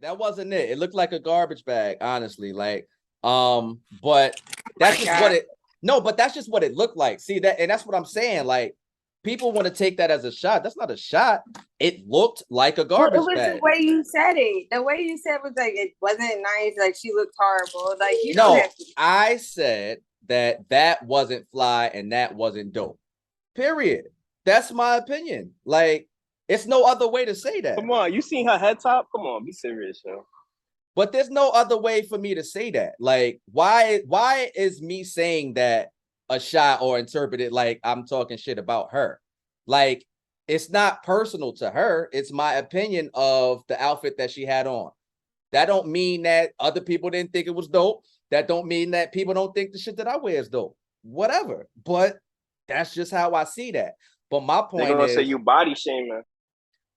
That wasn't it. It looked like a garbage bag, honestly. Like, but that's just what it. No, but that's just what it looked like. See that, and that's what I'm saying. Like, people want to take that as a shot. That's not a shot. It looked like a garbage bag. The way you said it. The way you said was like it wasn't nice. Like she looked horrible. Like you don't have to. I said that wasn't fly and that wasn't dope. Period. That's my opinion. Like, it's no other way to say that. Come on, you seen her head top? Come on, be serious, yo. But there's no other way for me to say that. Like, why is me saying that a shot or interpreted like I'm talking shit about her? Like, it's not personal to her. It's my opinion of the outfit that she had on. That don't mean that other people didn't think it was dope. That don't mean that people don't think the shit that I wear is dope. Whatever. But that's just how I see that. But my point is, say you body shaming.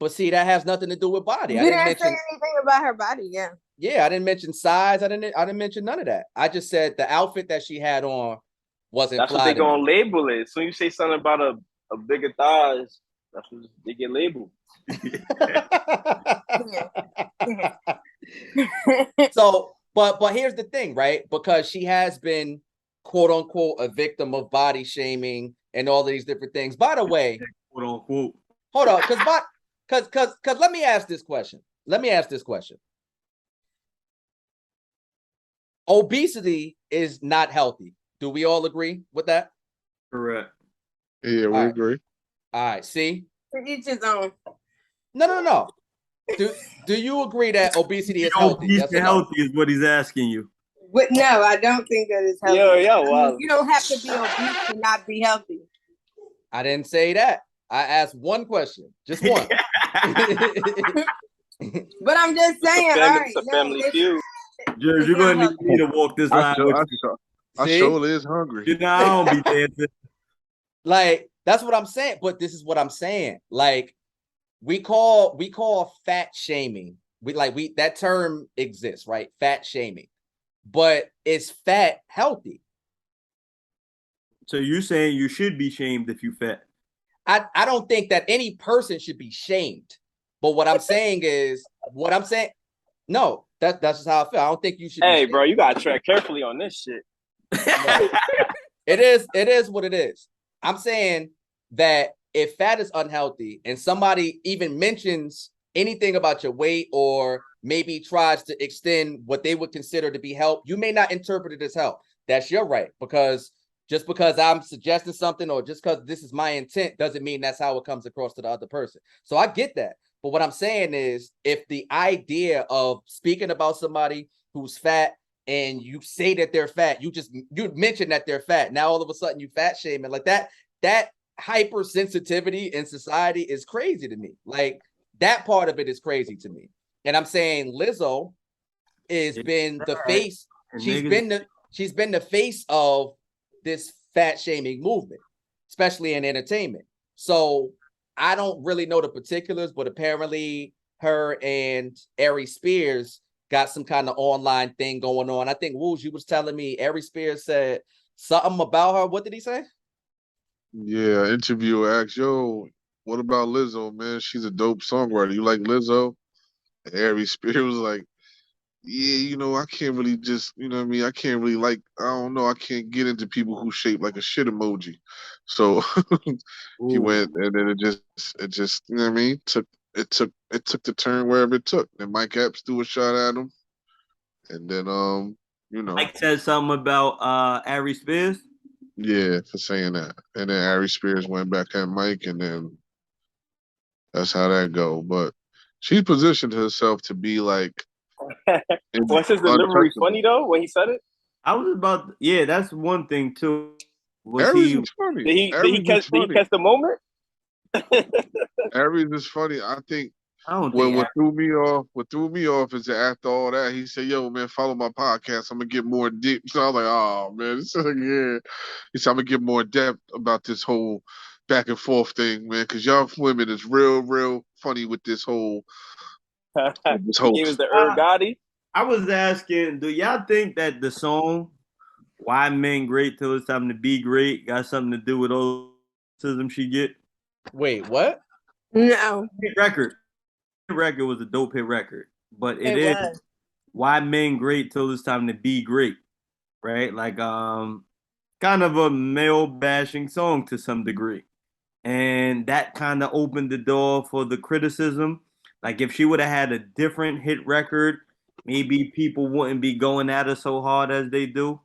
But see, that has nothing to do with body. You didn't say anything about her body, yeah. Yeah, I didn't mention size. I didn't mention none of that. I just said the outfit that she had on wasn't. That's what they gonna label it. So you say something about a bigger thighs, that's what they get labeled. So, but here's the thing, right? Because she has been, quote unquote, a victim of body shaming and all of these different things. By the way, quote unquote. Hold on, because let me ask this question. Obesity is not healthy. Do we all agree with that? Correct. Yeah, we agree. All right, see? Each his own. No. Do you agree that obesity is healthy? Yes, healthy is what he's asking you. But no, I don't think that is healthy. Wow. You don't have to be obese to not be healthy. I didn't say that. I asked one question, just one. But I'm just saying, it's a family feud. George, you're going to need me to walk this line. I sure is hungry. You know, I don't be dancing. Like, that's what I'm saying. But this is what I'm saying. Like, we call fat shaming. That term exists, right? Fat shaming. But is fat healthy? So you're saying you should be shamed if you fat? I don't think that any person should be shamed. But what I'm saying is, no, that's just how I feel. I don't think you should. Hey, bro, you gotta tread carefully on this shit. It is what it is. I'm saying that if fat is unhealthy and somebody even mentions anything about your weight or maybe tries to extend what they would consider to be health, you may not interpret it as health. That's your right, because just because I'm suggesting something or just because this is my intent doesn't mean that's how it comes across to the other person. So I get that. But what I'm saying is, if the idea of speaking about somebody who's fat and you say that they're fat, you mention that they're fat. Now all of a sudden you fat shaming like that hypersensitivity in society is crazy to me. Like, that part of it is crazy to me. And I'm saying Lizzo has been the face. She's been the face of this fat shaming movement, especially in entertainment. So I don't really know the particulars, but apparently her and Arie Spears got some kind of online thing going on. I think Wooz, you was telling me Arie Spears said something about her. What did he say? Yeah, interviewer asked, yo, what about Lizzo, man? She's a dope songwriter. You like Lizzo? And Arie Spears was like, yeah, I can't really just, I mean? I can't really I don't know. I can't get into people who shape like a shit emoji. So he went, and then it just, you know what I mean? It took the turn wherever it took. Then Mike Epps threw a shot at him. And then, Mike said something about Arie Spears? Yeah, for saying that. And then Arie Spears went back at Mike, and then that's how that go. But she positioned herself to be like, was his delivery funny though when he said it? I was about, that's one thing too. Aries is funny. Did he catch the moment? Aries is funny. I think what threw me off is that after all that, he said, yo, man, follow my podcast. I'm gonna get more deep. So I was like, oh man, yeah. He said, I'm gonna get more depth about this whole back and forth thing, man, because y'all women is real funny with this whole He was the Gotti. I was asking, do y'all think that the song "Why Men Great Till It's Time to Be Great" got something to do with all the racism she get? Wait, what? No. Hit record was a dope hit record, but It is was. why men great till it's time to be great, right? Like kind of a male bashing song to some degree. And that kind of opened the door for the criticism. Like if she would have had a different hit record, maybe people wouldn't be going at her so hard as they do.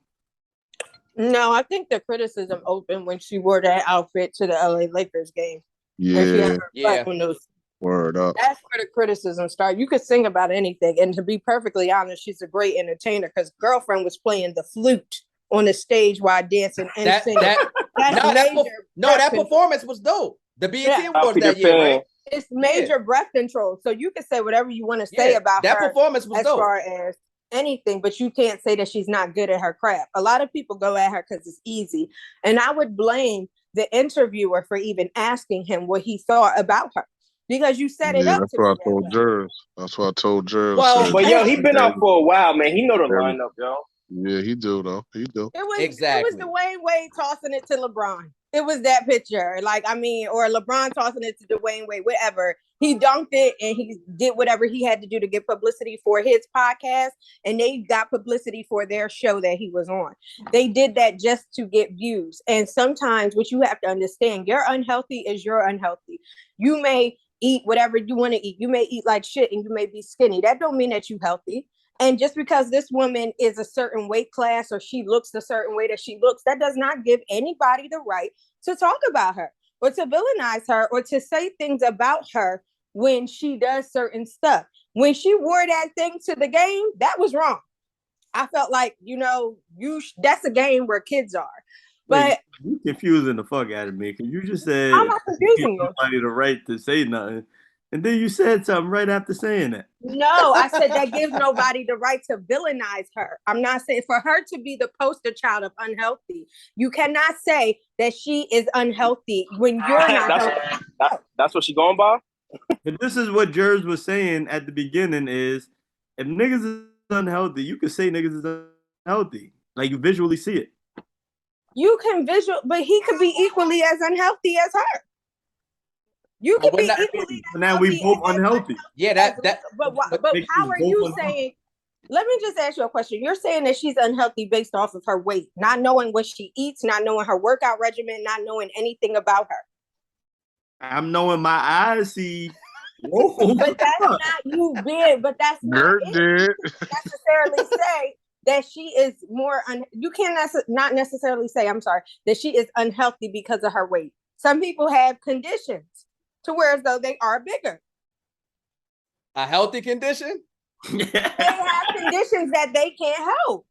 No, I think the criticism opened when she wore that outfit to the LA Lakers game. And she had Yeah, her butt on those. word up. That's where the criticism started. You could sing about anything. And to be perfectly honest, she's a great entertainer because Girlfriend was playing the flute on the stage while dancing and singing. That performance was dope. The BET Awards that year, right? It's major breath control. So you can say whatever you want to say about that her performance was as dope. far as anything, but you can't say that she's not good at her craft. A lot of people go at her because it's easy. And I would blame the interviewer for even asking him what he thought about her. Because you set it up. That's what I told Jers. That's what I told Jers. Well, but yo, he been out for a while, man. He know the lineup, yo. Yeah, he do though. He do. It was Dwayne Wade tossing it to LeBron. It was that picture, or LeBron tossing it to Dwayne Wade, whatever. He dunked it and he did whatever he had to do to get publicity for his podcast, and they got publicity for their show that he was on. They did that just to get views. And sometimes what you have to understand, you're unhealthy is you're unhealthy. You may eat whatever you want to eat. You may eat like shit and you may be skinny. That don't mean that you're healthy. And just because this woman is a certain weight class or she looks a certain way that she looks, that does not give anybody the right to talk about her or to villainize her or to say things about her when she does certain stuff. When she wore that thing to the game, that was wrong. I felt like, that's a game where kids are. But you confusing the fuck out of me because you just said I'm not confusing you. Nobody the right to say nothing. And then you said something right after saying that. No, I said that gives nobody the right to villainize her. I'm not saying for her to be the poster child of unhealthy. You cannot say that she is unhealthy when you're not healthy. That's what she going by? But this is what Jers was saying at the beginning is if niggas is unhealthy, you can say niggas is unhealthy. Like you visually see it. You can but he could be equally as unhealthy as her. You can be equally. Now we both unhealthy. Yeah, But how are you saying? Let me just ask you a question. You're saying that she's unhealthy based off of her weight, not knowing what she eats, not knowing her workout regimen, not knowing anything about her. I'm knowing my eyes see. But that's not you being. But that's not necessarily say that she is more. You can't not necessarily say. I'm sorry that she is unhealthy because of her weight. Some people have conditions to where as though they are bigger. A healthy condition? They have conditions that they can't help.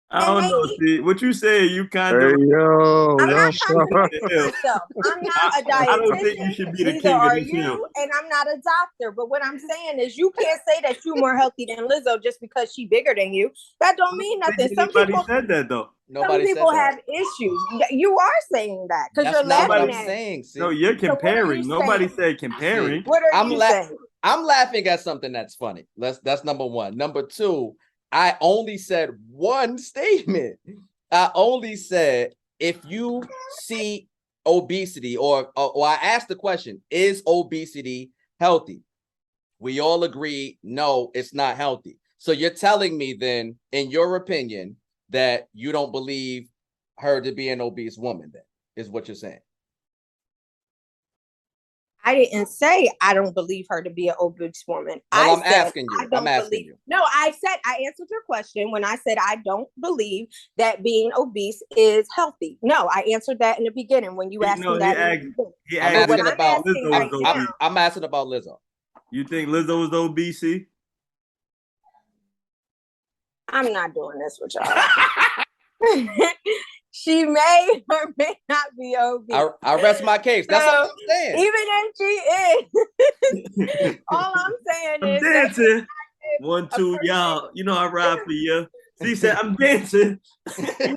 I don't know. See, what you say, you kind of. Hey, yo, I'm not contradicting myself. I'm not a dietitian. I don't think you should be the king of this hill. And I'm not a doctor. But what I'm saying is, you can't say that you're more healthy than Lizzo just because she's bigger than you. That don't mean nothing. Nobody said that though. Some people have issues. You are saying that because you're laughing at it. No, you're comparing. So Nobody said comparing. What are you saying? I'm laughing at something that's funny. That's number one. Number two, I only said one statement. I only said if you see obesity, or I asked the question, is obesity healthy? We all agree, no, it's not healthy. So you're telling me then, in your opinion, that you don't believe her to be an obese woman, then, is what you're saying. I didn't say I don't believe her to be an obese woman. Well, I'm asking you. No, I answered your question when I said I don't believe that being obese is healthy. No, I answered that in the beginning when you asked me that. I'm asking about Lizzo. You think Lizzo was obese? I'm not doing this with y'all. She may or may not be obese. I rest my case. That's all I'm saying. Even if she is, all I'm saying is dancing. 1, 2, y'all. You know I ride for you. She said I'm dancing. Because it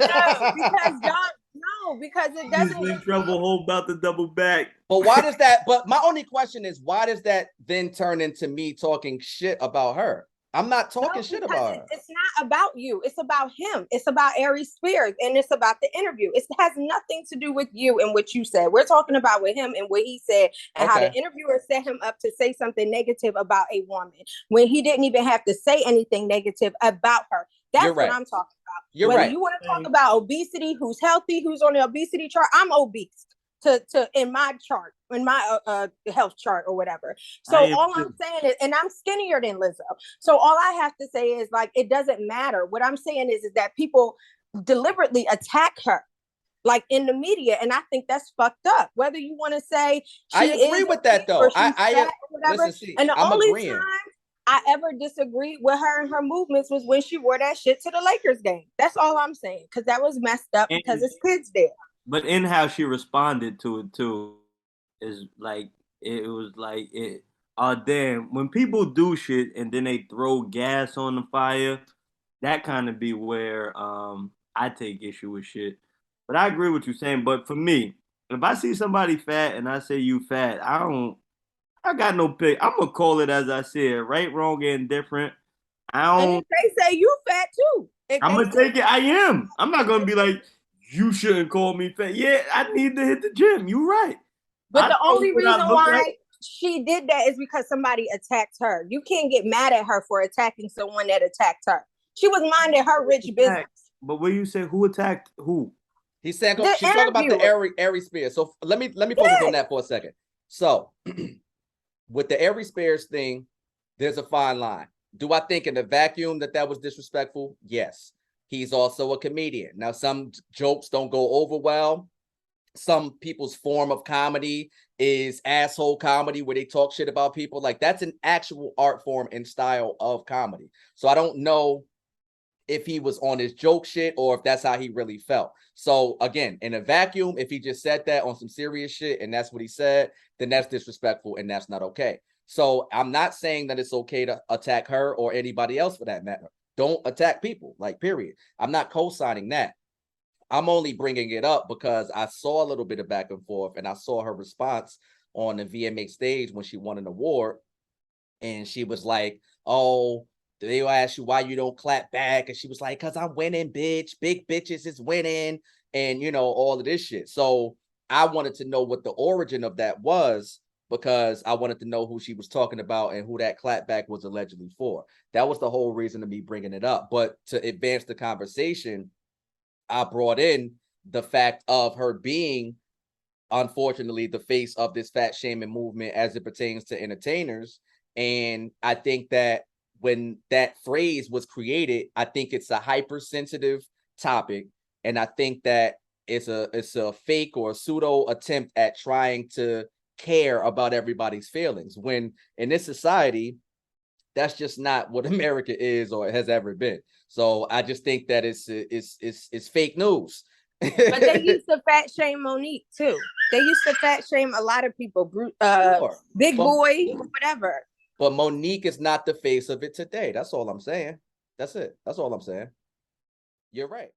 doesn't. She's in trouble. Hold about to double back. But why does that? But my only question is, why does that then turn into me talking shit about her? I'm not No, talking shit because about her. it's not about you. It's about him. It's about Arie Spears, and it's about the interview. It has nothing to do with you and what you said. We're talking about with him and what he said, and how the interviewer set him up to say something negative about a woman when he didn't even have to say anything negative about her. That's what I'm talking about. You're Whether right. you want to talk about obesity, who's healthy, who's on the obesity chart, I'm obese. To in my chart, in my health chart or whatever. So all I'm saying is, and I'm skinnier than Lizzo. So all I have to say is like, it doesn't matter. What I'm saying is that people deliberately attack her, like in the media, and I think that's fucked up. Whether you want to say I agree with that though. I whatever. listen, see, and the I'm only agreeing. time I ever disagreed with her and her movements was when she wore that shit to the Lakers game. That's all I'm saying, because that was messed up because it's kids there. But in how she responded to it too is like it was like it. Oh damn! When people do shit and then they throw gas on the fire, that kind of be where I take issue with shit. But I agree with you saying. But for me, if I see somebody fat and I say you fat, I got no pick. I'm gonna call it as I see it, right, wrong, and indifferent. I don't. And if they say you fat too, I'm gonna take it. I am. I'm not gonna be like, you shouldn't call me fat. Yeah, I need to hit the gym. You're right. But the only reason why like. she did that is because somebody attacked her. You can't get mad at her for attacking someone that attacked her. She was minding her rich business. But when you say who attacked who? She's talking about the Arie Spears. So let me focus on that for a second. So with the Arie Spears thing, there's a fine line. Do I think in the vacuum that was disrespectful? Yes. He's also a comedian. Now, some jokes don't go over well. Some people's form of comedy is asshole comedy where they talk shit about people. Like, that's an actual art form and style of comedy. So I don't know if he was on his joke shit or if that's how he really felt. So again, in a vacuum, if he just said that on some serious shit and that's what he said, then that's disrespectful and that's not okay. So I'm not saying that it's okay to attack her or anybody else for that matter. Don't attack people, like, period. I'm not co-signing that. I'm only bringing it up because I saw a little bit of back and forth and I saw her response on the VMA stage when she won an award. And she was like, oh, they'll ask you why you don't clap back. And she was like, because I'm winning, bitch. Big bitches is winning. And, you know, all of this shit. So I wanted to know what the origin of that was because I wanted to know who she was talking about and who that clapback was allegedly for. That was the whole reason of me bringing it up. But to advance the conversation, I brought in the fact of her being, unfortunately, the face of this fat shaming movement as it pertains to entertainers. And I think that when that phrase was created, I think it's a hypersensitive topic. And I think that it's a fake or a pseudo attempt at trying to care about everybody's feelings. When in this society, that's just not what America is or has ever been. So I just think that it's fake news. But they used to fat shame Monique too. They used to fat shame a lot of people, Big Boy, whatever. But Monique is not the face of it today. That's all I'm saying. That's it. That's all I'm saying. You're right.